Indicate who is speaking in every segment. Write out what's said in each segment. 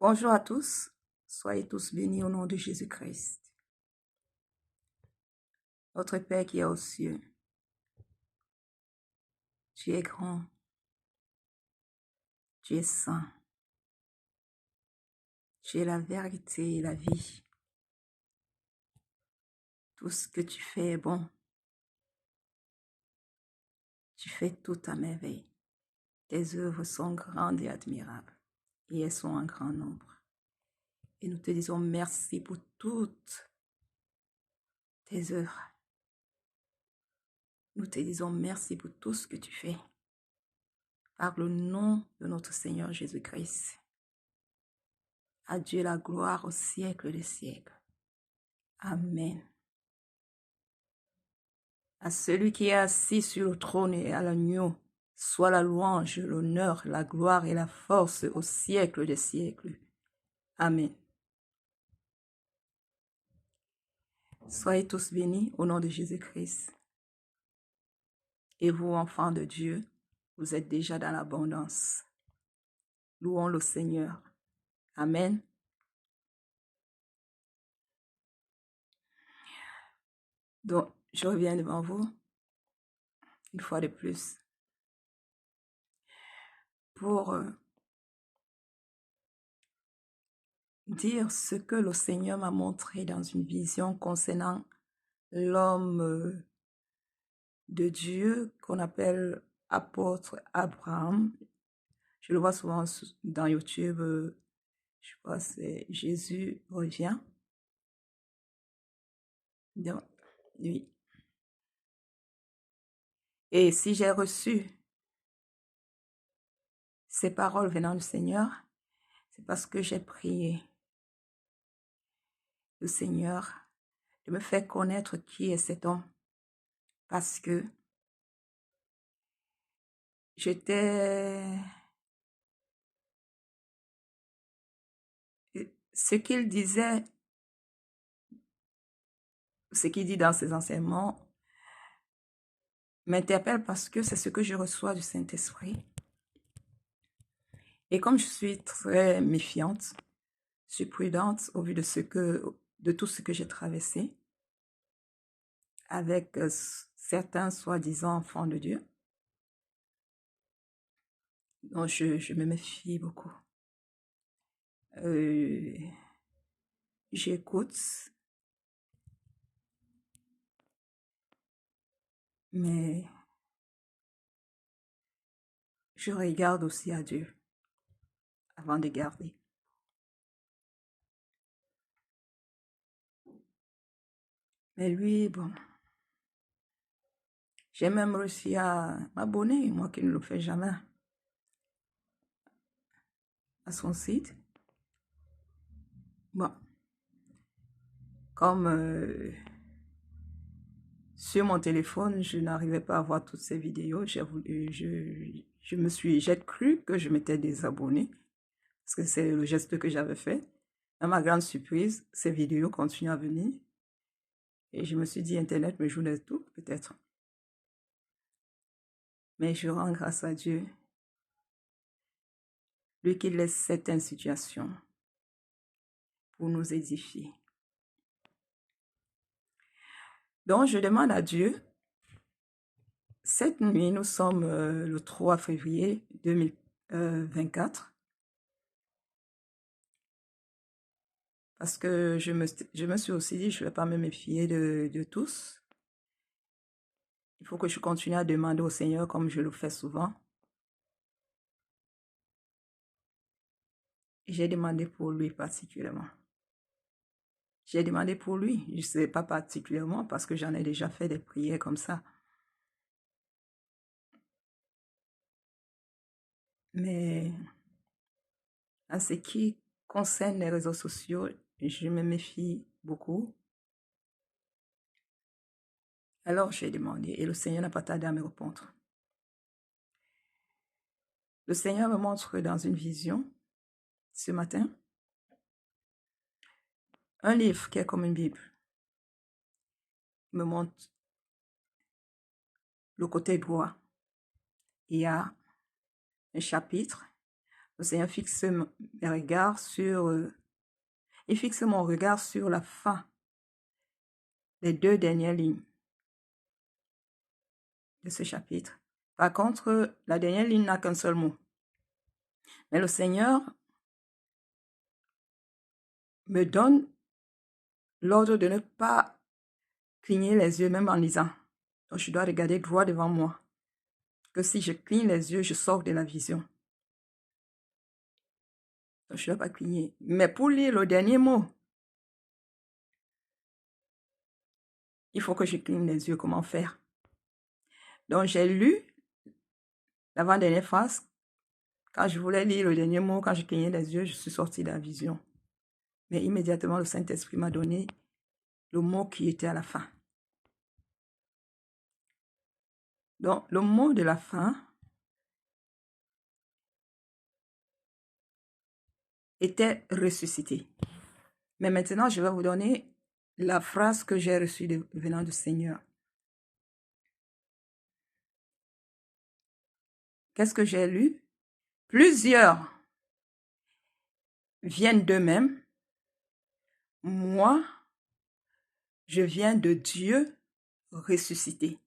Speaker 1: Bonjour à tous, soyez tous bénis au nom de Jésus-Christ. Notre Père qui est aux cieux, tu es grand, tu es saint, tu es la vérité et la vie. Tout ce que tu fais est bon, tu fais tout à merveille. Tes œuvres sont grandes et admirables, et elles sont en grand nombre. Et nous te disons merci pour toutes tes œuvres. Nous te disons merci pour tout ce que tu fais. Par le nom de notre Seigneur Jésus-Christ. À Dieu la gloire au siècle des siècles. Amen. À celui qui est assis sur le trône et à l'agneau, soit la louange, l'honneur, la gloire et la force au siècle des siècles. Amen. Soyez tous bénis au nom de Jésus-Christ. Et vous, enfants de Dieu, vous êtes déjà dans l'abondance. Louons le Seigneur. Amen. Donc, je reviens devant vous, une fois de plus, pour dire ce que le Seigneur m'a montré dans une vision concernant l'homme de Dieu qu'on appelle apôtre Abraham. Je le vois souvent dans YouTube, je crois que c'est Jésus revient. Donc, oui. Et si j'ai reçu ces paroles venant du Seigneur, c'est parce que j'ai prié le Seigneur de me faire connaître qui est cet homme. Parce que j'étais... Ce qu'il disait, ce qu'il dit dans ses enseignements, m'interpelle parce que c'est ce que je reçois du Saint-Esprit. Et comme je suis très méfiante, je suis prudente au vu de tout ce que j'ai traversé avec certains soi-disant enfants de Dieu. Donc je me méfie beaucoup. J'écoute, mais je regarde aussi à Dieu avant de garder. Mais lui, bon, j'ai même réussi à m'abonner, moi qui ne le fais jamais, à son site. Bon, comme sur mon téléphone, je n'arrivais pas à voir toutes ces vidéos, j'ai cru que je m'étais désabonnée, parce que c'est le geste que j'avais fait. À ma grande surprise, ces vidéos continuent à venir. Et je me suis dit, Internet me joue des tours, peut-être. Mais je rends grâce à Dieu, lui qui laisse certaines situations pour nous édifier. Donc, je demande à Dieu, cette nuit, nous sommes le 3 février 2024, parce que je me suis aussi dit, je ne vais pas me méfier de tous. Il faut que je continue à demander au Seigneur comme je le fais souvent. J'ai demandé pour lui particulièrement. J'ai demandé pour lui, je ne sais pas particulièrement parce que j'en ai déjà fait des prières comme ça. Mais en ce qui concerne les réseaux sociaux, je me méfie beaucoup. Alors j'ai demandé et le Seigneur n'a pas tardé à me répondre. Le Seigneur me montre dans une vision ce matin un livre qui est comme une Bible. Il me montre le côté droit. Il y a un chapitre. Le Seigneur fixe les regards sur... et fixe mon regard sur la fin, les 2 dernières lignes de ce chapitre. Par contre, la dernière ligne n'a qu'un seul mot. Mais le Seigneur me donne l'ordre de ne pas cligner les yeux, même en lisant. Donc, je dois regarder droit devant moi. Que si je cligne les yeux, je sors de la vision. Donc, je ne dois pas cligner. Mais pour lire le dernier mot, il faut que je cligne les yeux. Comment faire? Donc, j'ai lu l'avant-dernière phrase. Quand je voulais lire le dernier mot, quand je clignais les yeux, je suis sortie de la vision. Mais immédiatement, le Saint-Esprit m'a donné le mot qui était à la fin. Donc, le mot de la fin était ressuscité. Mais maintenant, je vais vous donner la phrase que j'ai reçue venant du Seigneur. Qu'est-ce que j'ai lu? Plusieurs viennent d'eux-mêmes. Moi, je viens de Dieu ressuscité.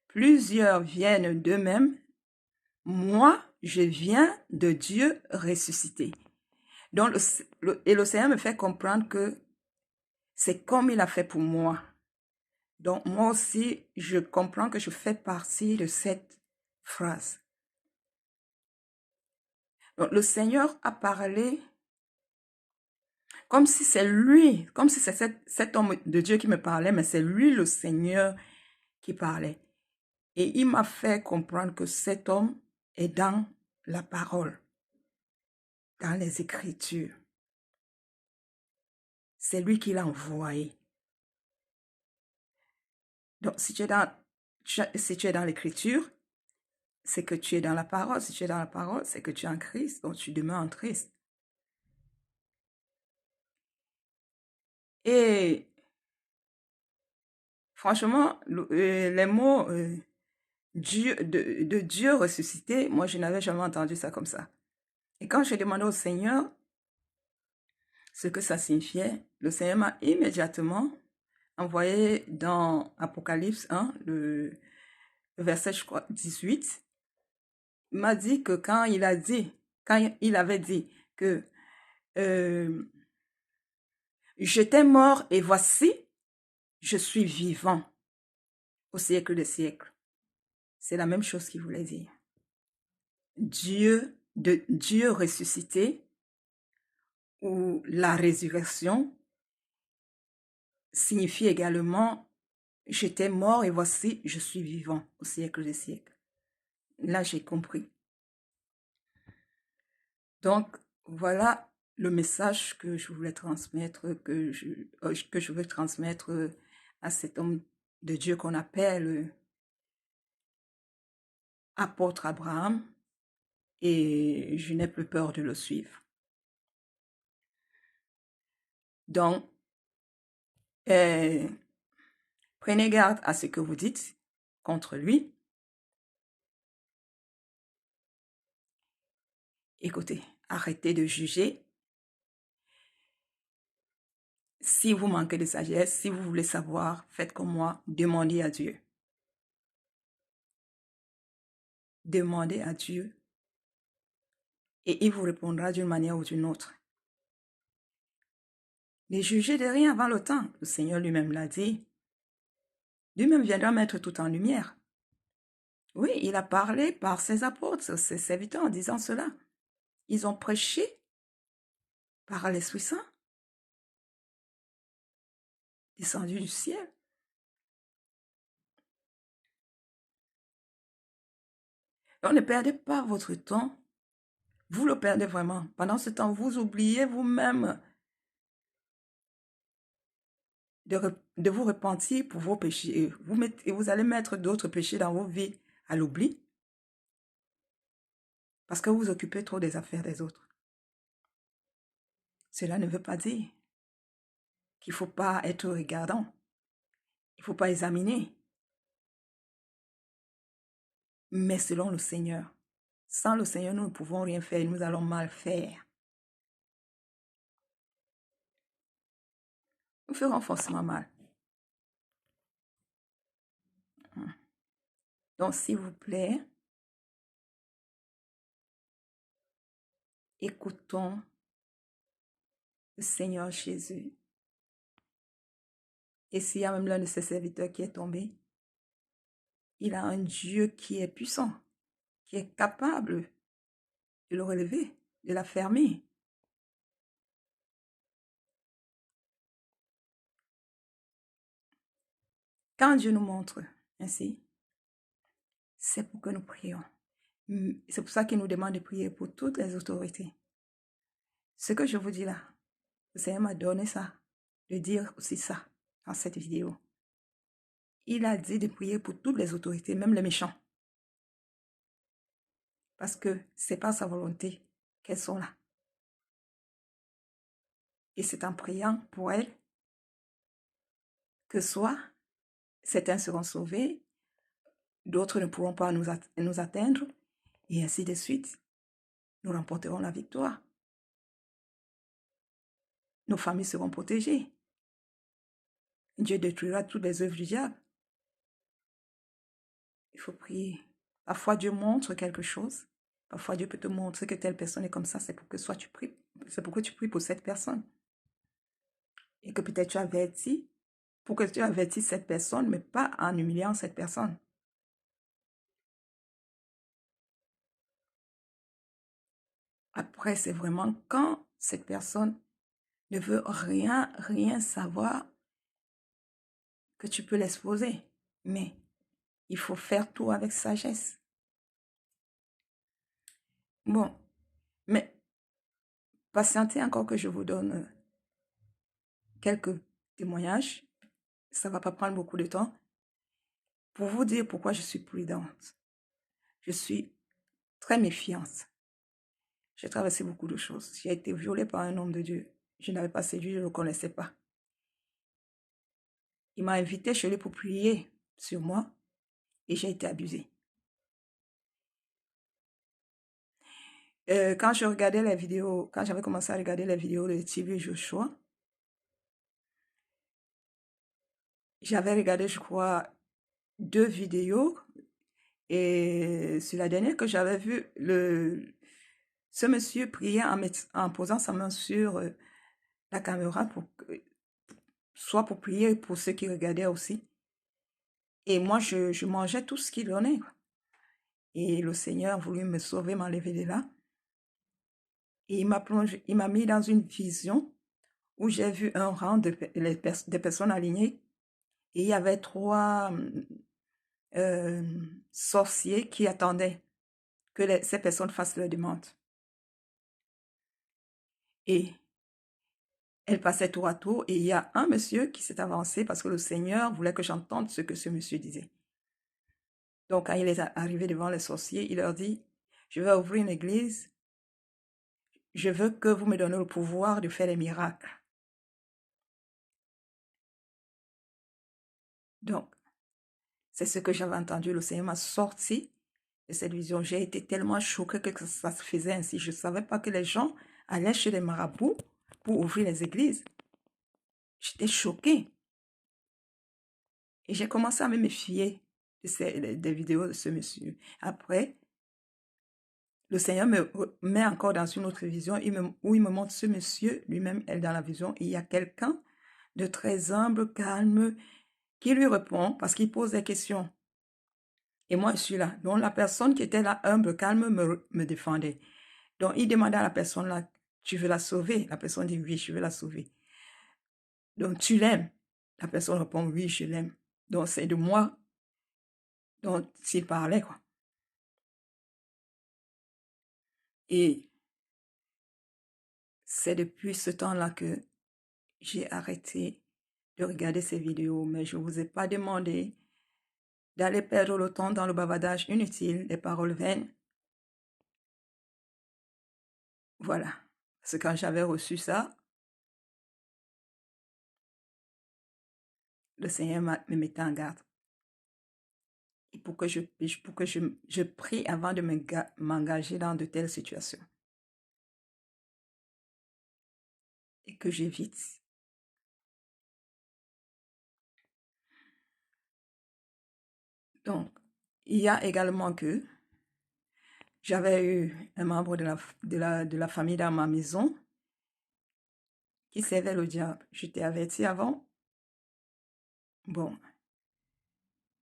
Speaker 1: Plusieurs viennent d'eux-mêmes. Moi, je viens de Dieu ressuscité. Donc, le Seigneur me fait comprendre que c'est comme il a fait pour moi. Donc, moi aussi, je comprends que je fais partie de cette phrase. Donc, le Seigneur a parlé comme si c'est lui, comme si c'est cet homme de Dieu qui me parlait, mais c'est lui le Seigneur qui parlait. Et il m'a fait comprendre que cet homme est dans la parole, dans les Écritures. C'est lui qui l'a envoyé. Donc, si tu es dans l'Écriture, c'est que tu es dans la parole. Si tu es dans la parole, c'est que tu es en Christ, donc tu demeures en Christ. Et franchement, les mots de Dieu ressuscité, moi, je n'avais jamais entendu ça comme ça. Et quand j'ai demandé au Seigneur ce que ça signifiait, le Seigneur m'a immédiatement envoyé dans Apocalypse 1, le verset, je crois, 18, il m'a dit que quand il avait dit que j'étais mort et voici, je suis vivant au siècle des siècles. C'est la même chose qu'il voulait dire. Dieu ressuscité ou la résurrection signifie également j'étais mort et voici, je suis vivant au siècle des siècles. Là, j'ai compris. Donc, voilà le message que je voulais transmettre, que je veux transmettre à cet homme de Dieu qu'on appelle apôtre Abraham, et je n'ai plus peur de le suivre. Donc, prenez garde à ce que vous dites contre lui. Écoutez, arrêtez de juger. Si vous manquez de sagesse, si vous voulez savoir, faites comme moi, demandez à Dieu. Demandez à Dieu et il vous répondra d'une manière ou d'une autre. Ne jugez de rien avant le temps. Le Seigneur lui-même l'a dit. Lui-même viendra mettre tout en lumière. Oui, il a parlé par ses apôtres, ses serviteurs en disant cela. Ils ont prêché par l'Esprit Saint, descendu du ciel. Donc ne perdez pas votre temps. Vous le perdez vraiment. Pendant ce temps, vous oubliez vous-même de vous repentir pour vos péchés. Vous allez mettre d'autres péchés dans vos vies à l'oubli parce que vous vous occupez trop des affaires des autres. Cela ne veut pas dire qu'il ne faut pas être regardant. Il ne faut pas examiner. Mais selon le Seigneur. Sans le Seigneur, nous ne pouvons rien faire, nous allons mal faire. Nous ferons forcément mal. Donc, s'il vous plaît, écoutons le Seigneur Jésus. Et s'il y a même l'un de ses serviteurs qui est tombé, il a un Dieu qui est puissant, qui est capable de le relever, de l'affermir. Quand Dieu nous montre ainsi, c'est pour que nous prions. C'est pour ça qu'il nous demande de prier pour toutes les autorités. Ce que je vous dis là, le Seigneur m'a donné ça, de dire aussi ça dans cette vidéo. Il a dit de prier pour toutes les autorités, même les méchants. Parce que c'est pas sa volonté qu'elles sont là. Et c'est en priant pour elles que soit certains seront sauvés, d'autres ne pourront pas nous atteindre, et ainsi de suite. Nous remporterons la victoire. Nos familles seront protégées. Dieu détruira toutes les œuvres du diable. Il faut prier. Parfois, Dieu montre quelque chose. Parfois, Dieu peut te montrer que telle personne est comme ça. C'est pour que soit tu pries. C'est pour que tu pries pour cette personne. Et que peut-être tu avertis. Pour que tu avertisses cette personne, mais pas en humiliant cette personne. Après, c'est vraiment quand cette personne ne veut rien savoir que tu peux l'exposer. Mais il faut faire tout avec sagesse. Bon, mais patientez encore que je vous donne quelques témoignages. Ça ne va pas prendre beaucoup de temps. Pour vous dire pourquoi je suis prudente. Je suis très méfiante. J'ai traversé beaucoup de choses. J'ai été violée par un homme de Dieu. Je n'avais pas séduit, je ne le connaissais pas. Il m'a invité chez lui pour prier sur moi et j'ai été abusée. Quand je regardais les vidéos, quand j'avais commencé à regarder les vidéos de TV Joshua, j'avais regardé, je crois, 2 vidéos et sur la dernière que j'avais vue, ce monsieur priait en posant sa main sur la caméra, soit pour prier pour ceux qui regardaient aussi. Et moi, je mangeais tout ce qu'il donnait. Et le Seigneur a voulu me sauver, m'enlever de là. Et il m'a mis dans une vision où j'ai vu un rang des personnes alignées. Et il y avait 3 sorciers qui attendaient que ces personnes fassent leur demande. Et elles passaient tour à tour et il y a un monsieur qui s'est avancé parce que le Seigneur voulait que j'entende ce que ce monsieur disait. Donc, quand il est arrivé devant les sorciers, il leur dit, je vais ouvrir une église, je veux que vous me donnez le pouvoir de faire des miracles. Donc, c'est ce que j'avais entendu. Le Seigneur m'a sorti de cette vision. J'ai été tellement choquée que ça se faisait ainsi. Je ne savais pas que les gens allaient chez les marabouts pour ouvrir les églises. J'étais choquée. Et j'ai commencé à me méfier des vidéos de ce monsieur. Après, le Seigneur me met encore dans une autre vision où il me montre ce monsieur lui-même est dans la vision. Et il y a quelqu'un de très humble, calme, qui lui répond parce qu'il pose des questions. Et moi, je suis là. Donc, la personne qui était là, humble, calme, me défendait. Donc, il demandait à la personne là, tu veux la sauver? La personne dit, oui, je veux la sauver. Donc, tu l'aimes? La personne répond, oui, je l'aime. Donc, c'est de moi dont il parlait, quoi. Et c'est depuis ce temps-là que j'ai arrêté de regarder ces vidéos, mais je ne vous ai pas demandé d'aller perdre le temps dans le bavardage inutile, des paroles vaines. Voilà. Parce que quand j'avais reçu ça, le Seigneur me mettait en garde. et pour que je prie avant de m'engager dans de telles situations et que j'évite. Donc, il y a également que j'avais eu un membre de la famille dans ma maison qui servait le diable. J'étais avertie avant. Bon,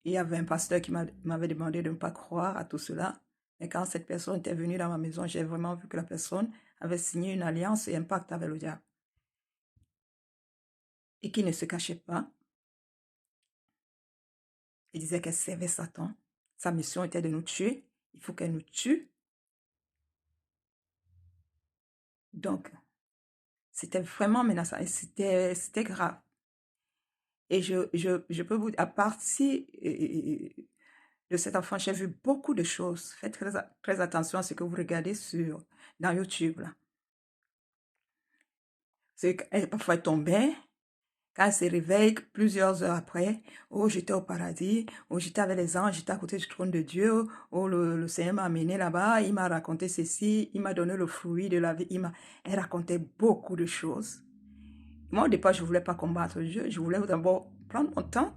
Speaker 1: il y avait un pasteur qui m'avait demandé de ne pas croire à tout cela. Mais quand cette personne était venue dans ma maison, j'ai vraiment vu que la personne avait signé une alliance et un pacte avec le diable. Et qui ne se cachait pas. Il disait qu'elle servait Satan. Sa mission était de nous tuer. Il faut qu'elle nous tue. Donc, c'était vraiment menaçant. Et c'était grave. Et je peux vous dire, à partir de cet enfant, j'ai vu beaucoup de choses. Faites très attention à ce que vous regardez dans YouTube. Là. Parfois, elle tombait. Quand elle se réveille, plusieurs heures après, oh, j'étais au paradis, oh, j'étais avec les anges, j'étais à côté du trône de Dieu, oh, le Seigneur m'a amené là-bas, il m'a raconté ceci, il m'a donné le fruit de la vie, elle racontait beaucoup de choses. Moi, au départ, je ne voulais pas combattre Dieu, je voulais d'abord prendre mon temps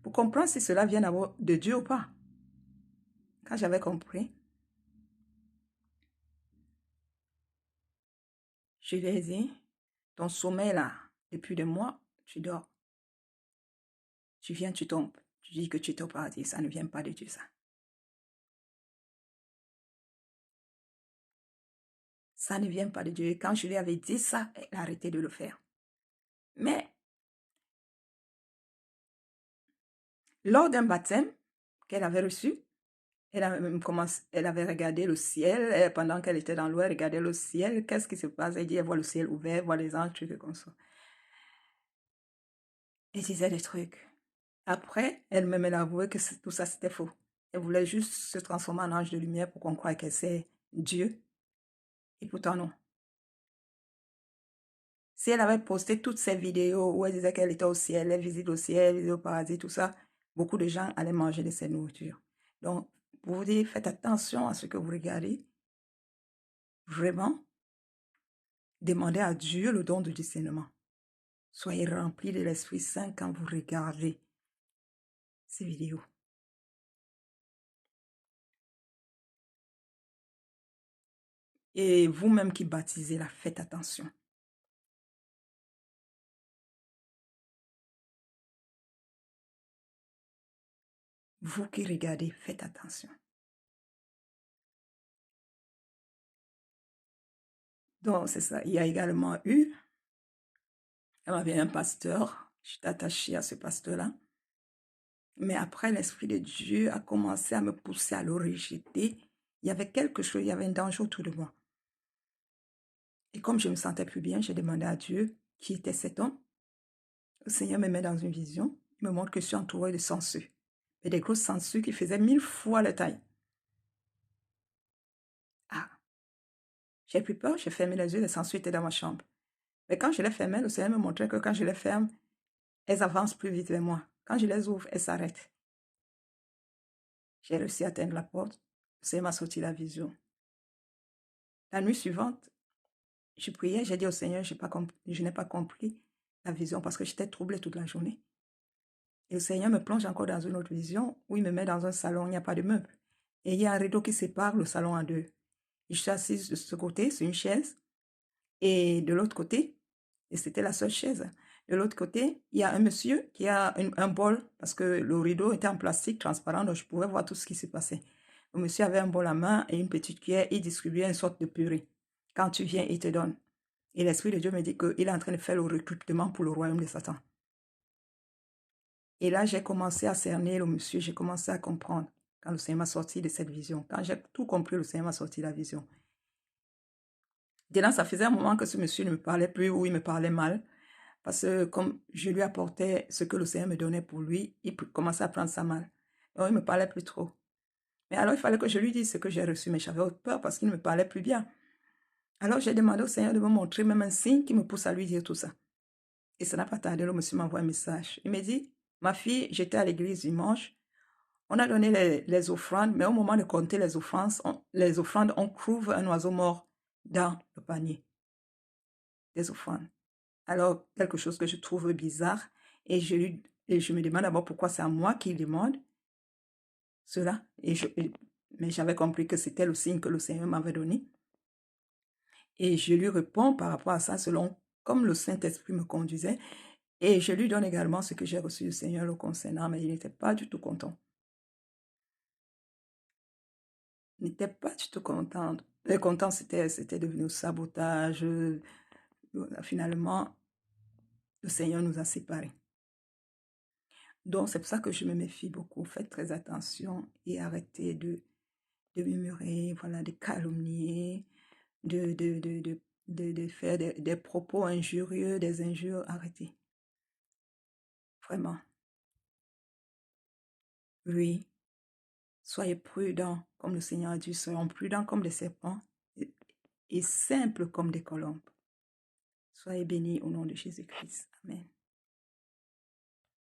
Speaker 1: pour comprendre si cela vient d'abord de Dieu ou pas. Quand j'avais compris, je lui ai dit, ton sommeil là, depuis des mois, tu dors. Tu viens, tu tombes. Tu dis que tu es au paradis, ça ne vient pas de Dieu, ça. Ça ne vient pas de Dieu. Et quand je lui avais dit ça, elle a arrêté de le faire. Mais lors d'un baptême qu'elle avait reçu, elle avait regardé le ciel. Pendant qu'elle était dans l'eau, elle regardait le ciel. Qu'est-ce qui se passe? Elle dit, elle voit le ciel ouvert, elle voit les anges, trucs comme ça. Elle disait des trucs. Après, elle-même, elle a avoué que tout ça, c'était faux. Elle voulait juste se transformer en ange de lumière pour qu'on croie qu'elle c'est Dieu. Et pourtant, non. Si elle avait posté toutes ces vidéos où elle disait qu'elle était au ciel, elle visite au ciel, elle visite au paradis, tout ça, beaucoup de gens allaient manger de cette nourriture. Donc, pour vous dire, faites attention à ce que vous regardez. Vraiment, demandez à Dieu le don de discernement. Soyez remplis de l'Esprit Saint quand vous regardez ces vidéos. Et vous-même qui baptisez là, faites attention. Vous qui regardez, faites attention. Donc, c'est ça. Il y a également eu, il y avait un pasteur, j'étais attachée à ce pasteur-là. Mais après, l'Esprit de Dieu a commencé à me pousser à le rejeter. Il y avait quelque chose, il y avait un danger autour de moi. Et comme je ne me sentais plus bien, j'ai demandé à Dieu qui était cet homme. Le Seigneur me met dans une vision. Il me montre que je suis entourée de sangsues. Et des grosses sangsues qui faisaient 1000 fois la taille. Ah, j'ai pris peur, j'ai fermé les yeux, les sangsues étaient dans ma chambre. Mais quand je les fermais, le Seigneur me montrait que quand je les ferme, elles avancent plus vite vers moi. Quand je les ouvre, elles s'arrêtent. J'ai réussi à atteindre la porte. Le Seigneur m'a sorti la vision. La nuit suivante, je priais, j'ai dit au Seigneur, je n'ai pas compris la vision parce que j'étais troublée toute la journée. Et le Seigneur me plonge encore dans une autre vision où il me met dans un salon, il n'y a pas de meubles. Et il y a un rideau qui sépare le salon en deux. Je suis assise de ce côté, sur une chaise, et de l'autre côté, et c'était la seule chaise, de l'autre côté, il y a un monsieur qui a un bol, parce que le rideau était en plastique transparent, donc je pouvais voir tout ce qui se passait. Le monsieur avait un bol à main et une petite cuillère, il distribuait une sorte de purée. Quand tu viens, il te donne. Et l'Esprit de Dieu me dit qu'il est en train de faire le recrutement pour le royaume de Satan. Et là, j'ai commencé à cerner le monsieur, j'ai commencé à comprendre quand le Seigneur m'a sorti de cette vision. Quand j'ai tout compris, le Seigneur m'a sorti de la vision. Maintenant, ça faisait un moment que ce monsieur ne me parlait plus ou il me parlait mal. Parce que comme je lui apportais ce que le Seigneur me donnait pour lui, il commençait à prendre ça mal. Donc, il ne me parlait plus trop. Mais alors, il fallait que je lui dise ce que j'ai reçu, mais j'avais peur parce qu'il ne me parlait plus bien. Alors, j'ai demandé au Seigneur de me montrer même un signe qui me pousse à lui dire tout ça. Et ça n'a pas tardé, le monsieur m'envoie un message. Il me dit, ma fille, j'étais à l'église dimanche, On a donné les offrandes, mais au moment de compter les offrandes, on trouve un oiseau mort dans le panier des offrandes. Alors, quelque chose que je trouve bizarre, et je me demande d'abord pourquoi c'est à moi qu'il demande cela. Mais j'avais compris que c'était le signe que le Seigneur m'avait donné. Et je lui réponds par rapport à ça, selon comme le Saint-Esprit me conduisait. Et je lui donne également ce que j'ai reçu du Seigneur le concernant, mais il n'était pas du tout content. Il n'était pas du tout content. Content, c'était devenu sabotage. Finalement, le Seigneur nous a séparés. Donc, c'est pour ça que je me méfie beaucoup. Faites très attention et arrêtez de murmurer, voilà, de calomnier, de faire des propos injurieux, des injures. Arrêtez. Vraiment. Oui. Soyez prudents, comme le Seigneur a dit, soyons prudents comme des serpents et simples comme des colombes. Soyez bénis au nom de Jésus-Christ. Amen.